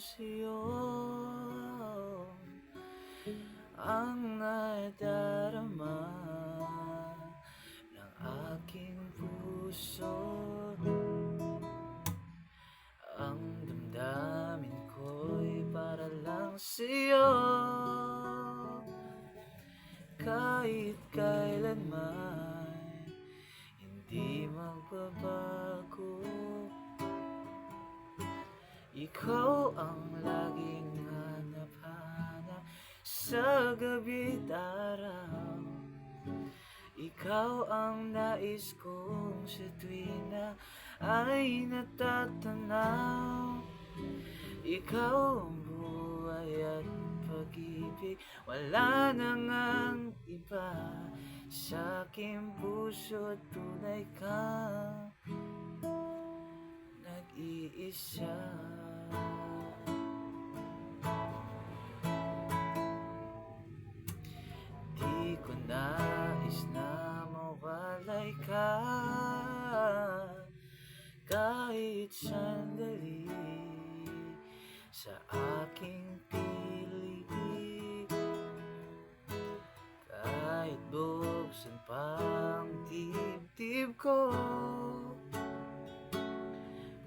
sa'yo ang nadarama ng aking puso. Ang damdamin ko'y para lang sa'yo, kahit kailanman hindi magbabago. Ikaw ang laging hanap-hanap sa gabi't araw. Ikaw ang nais kong sa tuwing na ay natatanaw. Ikaw ang buhay at pag-ibig, wala na ngang iba. Sa aking puso tunay kang nag-iisa. Di ko nais na mawalay ka kahit sandali sa aking pilig. Kahit buksan pang dibdib ko,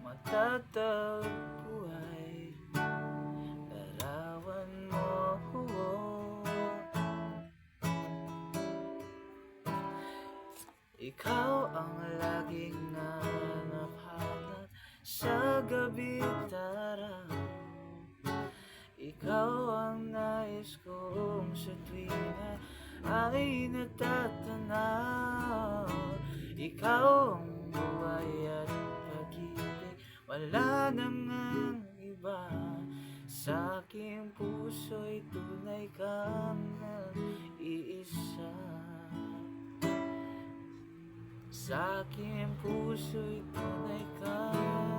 matatagpuan larawan mo. Ikaw ang laging hanap-hanap sa gabi't araw. Ikaw ang nais kong sa tuwing na ay natatanaw. Ikaw ang buhay at pag-ibig, wala na ngang iba. Sa aking puso'y tunay kang nag-iisa. Sa aking puso'y tunay kang